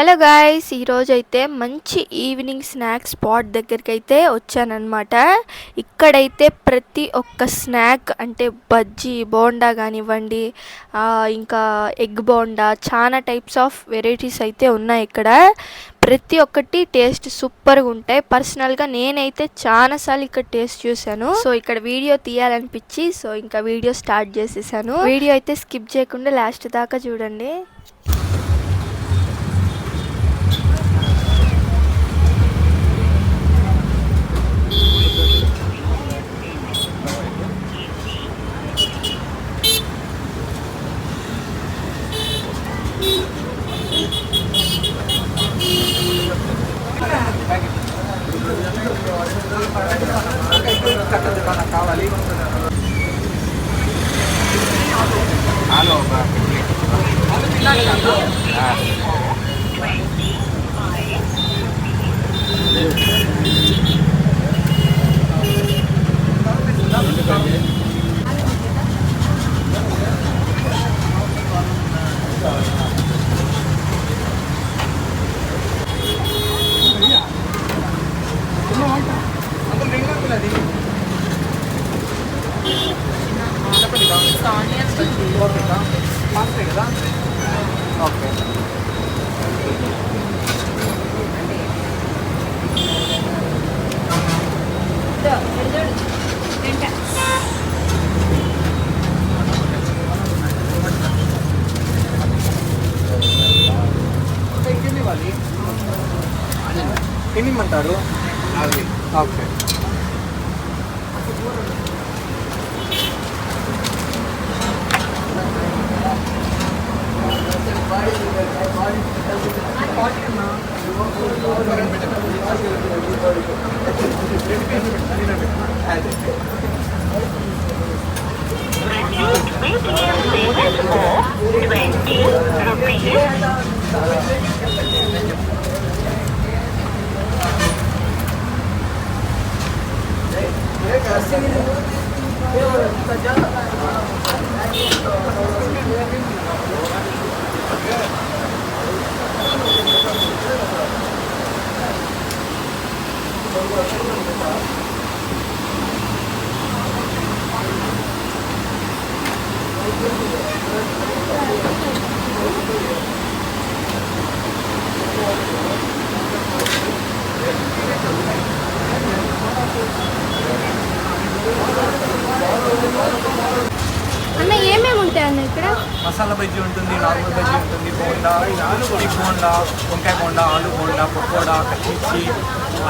Hello guys, ఈరోజైతే మంచి evening snack spot దగ్గరికి అయితే వచ్చానన్నమాట. ఇక్కడైతే ప్రతి ఒక్క స్నాక్ అంటే బజ్జీ బోండా కానివ్వండి, ఇంకా ఎగ్ బోండా, చాలా టైప్స్ ఆఫ్ వెరైటీస్ అయితే ఉన్నాయి ఇక్కడ. ప్రతి ఒక్కటి టేస్ట్ సూపర్గా ఉంటాయి. పర్సనల్గా నేనైతే చాలాసార్లు ఇక్కడ టేస్ట్ చూశాను. సో ఇక్కడ వీడియో తీయాలనిపించి ఇంకా వీడియో స్టార్ట్ చేసేసాను. వీడియో అయితే స్కిప్ చేయకుండా లాస్ట్ దాకా చూడండి. కావాలి ఓకే ఎన్ని ఇమ్మంటారు? ఓకే అన్న ఏమేమి ఉంటాయి అన్న ఇక్కడ? మసాలా బజ్జీ ఉంటుంది, నార్మల్ బజ్జీ ఉంటుంది, బోండా, ఎగ్ బోండా, వంకాయ బోండా, ఆలు బోండా, పకోడా, కచ్చిమిర్చి,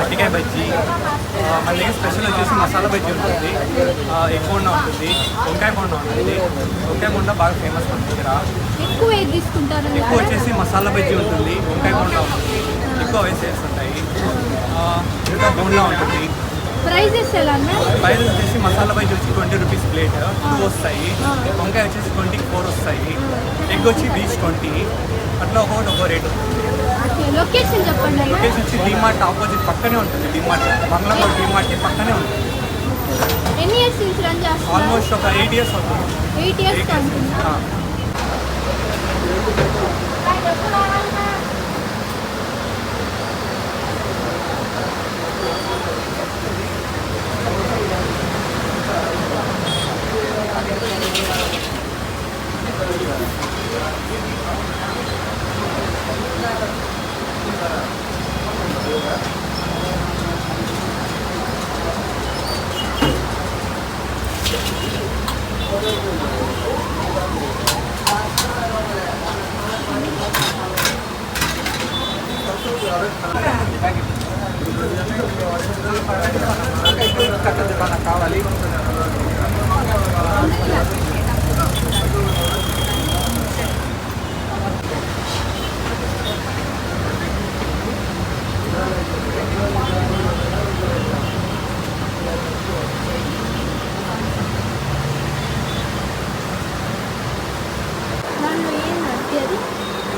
అట్టికాయ బజ్జీ. మళ్ళీ స్పెషల్ వచ్చేసి మసాలా బజ్జీ ఉంటుంది, ఎగ్ బోండా ఉంటుంది, వంకాయ బోండా ఉంటుంది. వంకాయ బోండా బాగా ఫేమస్ మన దగ్గర. ఎక్కువ ఏది తీసుకుంటారు? ఎక్కువ వచ్చేసి మసాలా బజ్జీ ఉంటుంది, వంకాయ బోండా ఉంటుంది, ఎక్కువ వేసేసి ఉంటాయి. ఇంకా బోండా ఉంటుంది. ప్రైజెస్ ఎలా అన్న? ప్రైస్ వచ్చేసి మసాలా బజ్జీ వచ్చి 20 రూపీస్ ప్లేట్ 2 వస్తాయి, వంకాయ వచ్చేసి 24 వస్తాయి, ఎగ్ వచ్చి బీచ్ 20. అట్లా ఒక్కొక్కటి ఒక్కో రేట్ ఉంటుంది. లొకేషన్ చెప్పండి. లొకేషన్ వచ్చి డిమార్ట్ ఆపోజిట్ పక్కనే ఉంటుంది. డిమార్ట్ మంగళవారం డిమార్ట్ పక్కనే ఉంటుంది. ఎన్ని ఇయర్స్ నుంచి రన్ చేస్తారు? ఆల్మోస్ట్ ఒక 8 ఇయర్స్ అవుతుంది. 8 ఇయర్స్ అవుతుందా? కావాలి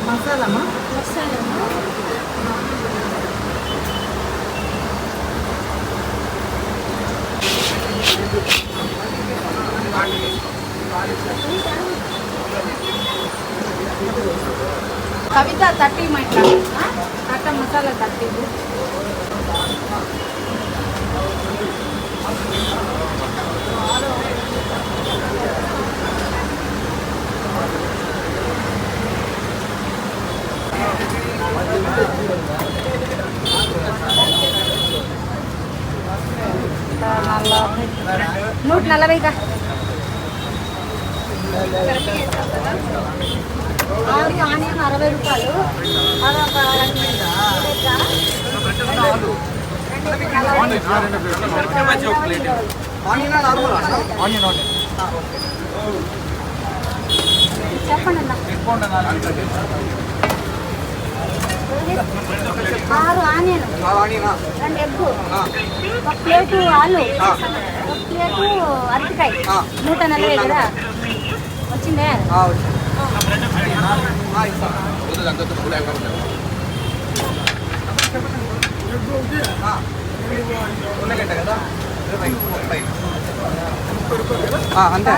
మసాలామా? మసాలామా? కవిత 30 మైట్లా కట్ట మసాలా 30. నూట 40గా 6 ఆనియన్ 60 రూపాయలు. చెప్పండి అన్న. 6 ఆనియన్, 2 ఎగ్గు, 1 ప్లేటు ఆలు, 1 ప్లేటు అరటికాయ. 140 కదా వచ్చిందే. అంతే.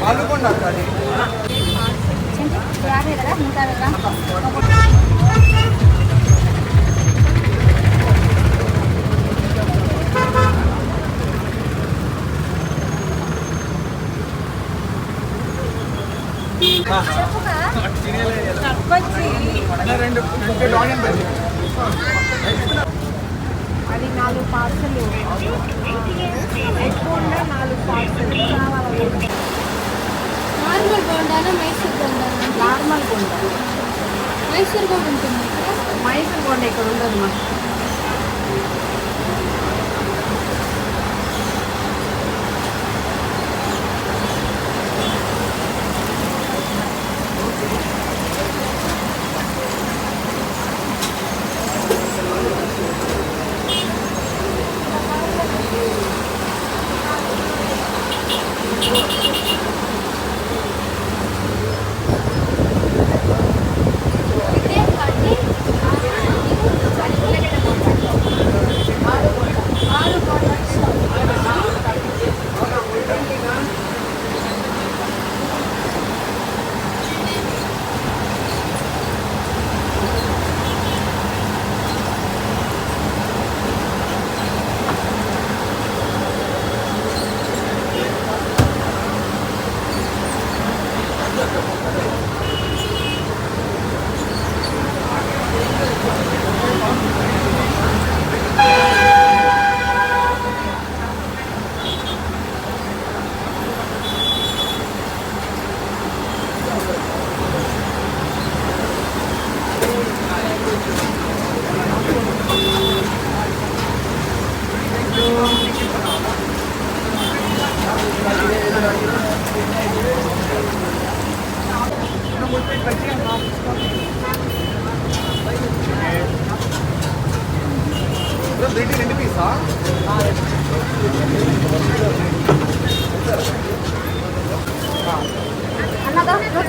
ఆలుకొండ అది 50 కదా 150 అది 4 పార్సలు ఎక్కువ 4 పార్సలు నార్మల్ బోండానా మైసూర్ బోండానా? నార్మల్ బోండా. మైసూర్ కూడా ఉంటుంది. మైసూర్ బోండా ఇక్కడ ఉండదు మా.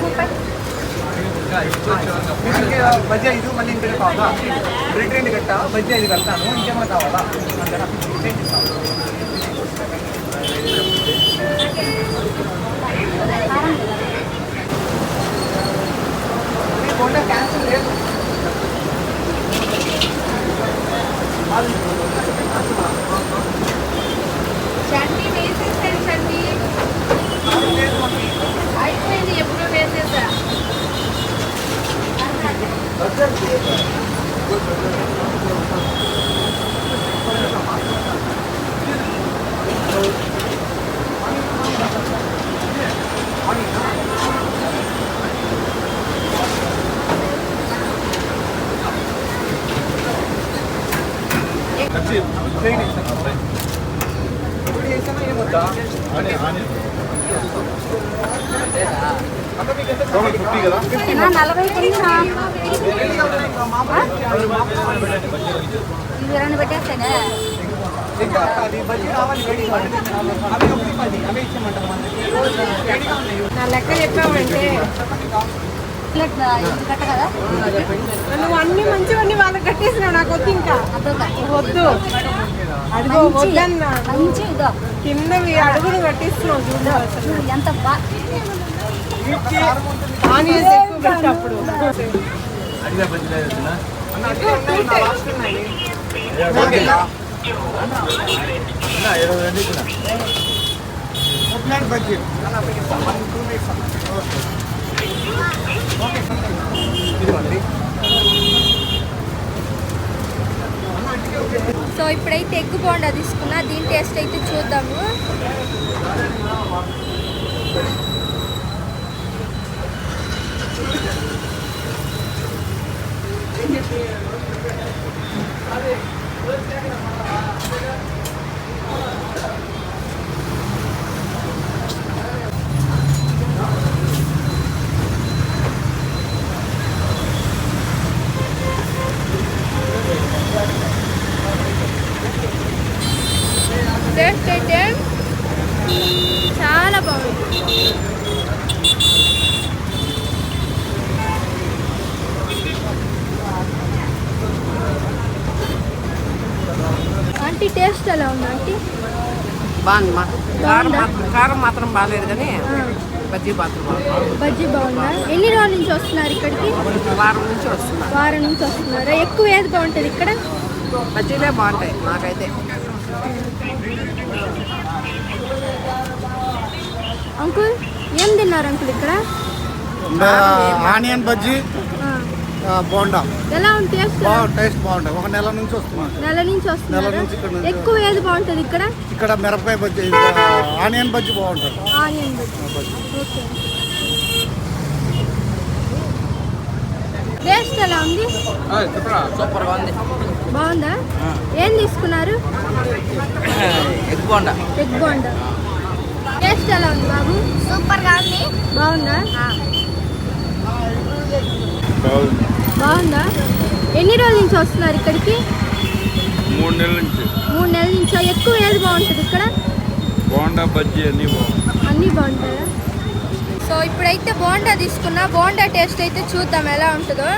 ಇದಕ್ಕೆ ಬಜ್ಜಿ 5 మళ్ళీ ఇంటికి కావాలా బ్రెడ్ 2 గట్ట బజ్జీ 5 కడతాను ఇంకేమైనా కావాలా అంతేనా చేంజ్ ఇస్తాను బోండా క్యాన్సిల్ లేదు చట్నీ వేసేసాను చట్నీ అయిపోయింది ఎప్పుడో వేసేసా ఇప్పుడు చేసానా ఏమొద్దా 50 కదా 40 కొంచెం ఇది రెండు పెట్టేస్తానే ఇంకా అది బజ్జీ రావాలి వేడిగా అవి ఒకటి 10 అవి ఇచ్చేయమంటారు వేడిగా ఉన్నాయి నా లెక్క చెప్పావంటే కట్ట కదా నువ్వు అన్ని మంచివన్నీ వాళ్ళకి కట్టేసినావు నాకు వద్దు ఇంకా వద్దు అదిగో వద్దన్నా మంచి ఇదో కిందవి అడుగులు కట్టిస్తున్నావు చూడు చూడు ఎంత ఆనియన్స్ ఎక్కువ పెట్టప్పుడు అడిగా బజ్జీ లేదు నా లాస్ట్ ఉన్నాయి నా 22 కూడా ప్లాన్ బజ్జీ నా 2 మినిట్స్ ఇదిగోండి సో ఇప్పుడైతే ఎగ్ బోండా తీసుకున్నా దీని టేస్ట్ అయితే చూద్దాము. టేస్ట్ అయితే చాలా బాగుంది. ఆంటీ టేస్ట్ ఎలా ఉంది ఆంటీ? బాగుందమ్మా కారం మాత్రం బాగాలేదు కానీ బజ్జీ మాత్రం బాగుంది. బజ్జీ బాగుందా? ఎన్ని రోజుల నుంచి వస్తున్నారు ఇక్కడికి? వారం నుంచి వస్తున్నా. వారం నుంచి వస్తున్నారా? ఎక్కువ ఏది బాగుంటుంది ఇక్కడ? బజ్జీలే బాగుంటాయి నాకైతే. అంకుల్ ఏం తిన్నారు అంకుల్ ఇక్కడ? ఆనియన్ బజ్జీ బోండా ఎలా ఉంది టేస్ట్? టేస్ట్ బాగుంటాయి. ఒక నెల నుంచి వస్తున్నాను. నెల నుంచి వస్తున్నారు. నెల నుంచి ఇక్కడ నుంచి. ఎక్కువ ఏది బాగుంటుంది ఇక్కడ? ఇక్కడ మిరపకాయ బజ్జీ ఆనియన్ బజ్జీ బాగుంటుంది. ఆనియన్ బజ్జీ. ఓకే. టేస్ట్ ఎలా ఉంది? సూపర్ గా ఉంది. బాగుందా? ఏం తీసుకున్నారు? Egg bonda. Egg bonda. Taste ఎలా ఉంది బాబు? సూపర్ గా ఉంది. బాగుందా? బాగుందా? ఎన్ని రోజుల నుంచి వస్తున్నారు ఇక్కడికి? 3 నెలల నుంచి. 3 నెలల నుంచా? ఎక్కువ ఏది బాగుంటుంది ఇక్కడ? బోండా బజ్జీ అన్నీ బాగుంటాయి. అన్నీ బాగుంటాయా? సో ఇప్పుడైతే బోండా తీసుకున్నా. బోండా టేస్ట్ అయితే చూద్దాం ఎలా ఉంటుందో.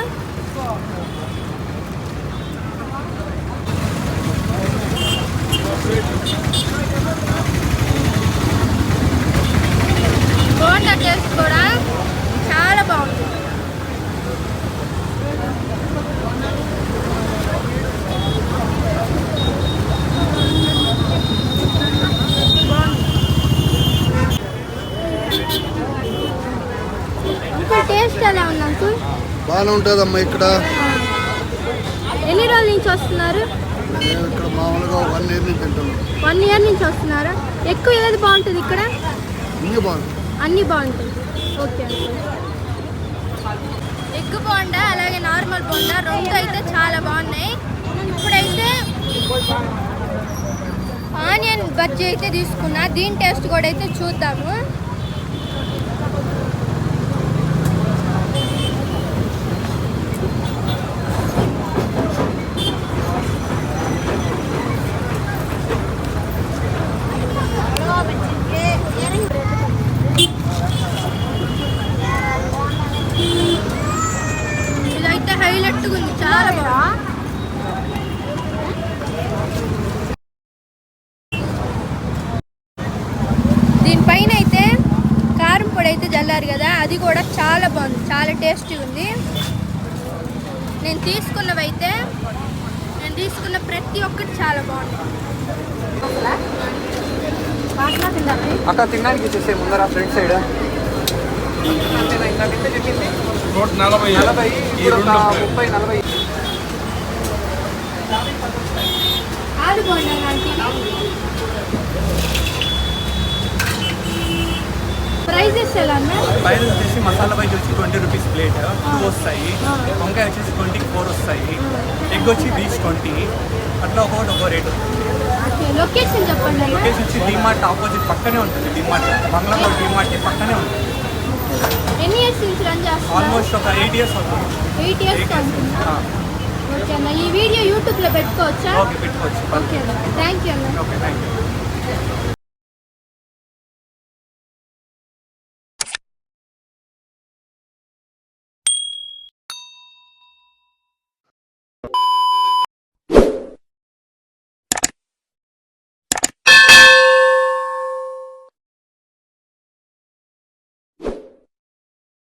బోండా టేస్ట్ కూడా చాలా బాగుంది. అంకుల్ టేస్ట్ ఎలా ఉంది అంకుల్? బాగానే ఉంటుందమ్మా. ఇక్కడ ఎన్ని రోజుల నుంచి వస్తున్నారు? మేము ఇక్కడ మామూలుగా 1 ఇయర్ నుంచి తింటున్నాం. 1 ఇయర్ నుంచి వస్తున్నారా? ఎక్కువ ఏది బాగుంటుంది ఇక్కడ? అన్నీ బాగుంది. అన్నీ బాగుంటాయి. Okay uncle. ఎగ్ బోండా అలాగే నార్మల్ బోండా రెండు అయితే చాలా బాగున్నాయి. ఇప్పుడైతే ఆనియన్ బజ్జీ అయితే తీసుకున్నా. దీని టేస్ట్ కూడా అయితే చూద్దాము. హైలైట్గా ఉంది, చాలా బాగుంది. దీనిపైన అయితే కారం పొడి అయితే జల్లారు కదా, అది కూడా చాలా బాగుంది, చాలా టేస్టీగా ఉంది. నేను తీసుకున్న ప్రతి ఒక్కటి చాలా బాగుంది. అక్కడ తినడానికి ఇచ్చేసే ముందర ఫ్రంట్ సైడ్ అంతేనా? ఇందాకైతే చెప్పింది 140 40, ఈ రెండు 30, 40. ఆలు బోండా ఆంటీ ప్రైజెస్ ఎలా అన్నా? బయట వచ్చేసి మసాలా బజ్జీ వచ్చి 20 రూపీస్ ప్లేట్, 2 వస్తాయి. వంకాయ వచ్చేసి 24 వస్తాయి. ఎగ్ వచ్చి ఈచ్ 20. అట్లా ఒక్కొక్కటి ఒక్కో రేట్. లొకేషన్ చెప్పండి అన్న. లొకేషన్ వచ్చి డిమార్ట్ ఆపోజిట్ పక్కనే ఉంటుంది. డిమార్ట్ బంగ్లాలో డిమార్ట్ పక్కనే ఉంటుంది. ఎన్ని ఇయర్స్ నుంచి రన్ చేస్తున్నారు? ఆల్మోస్ట్ ఒక 8 ఇయర్స్ అవుతుంది. 8 ఇయర్స్ ఉంటుంది. ఓకే అన్న, ఈ వీడియో యూట్యూబ్లో పెట్టుకోవచ్చా? ఓకే, పెట్టుకోవచ్చు. ఓకే అన్న, థ్యాంక్ యూ అన్న. Okay, thank you.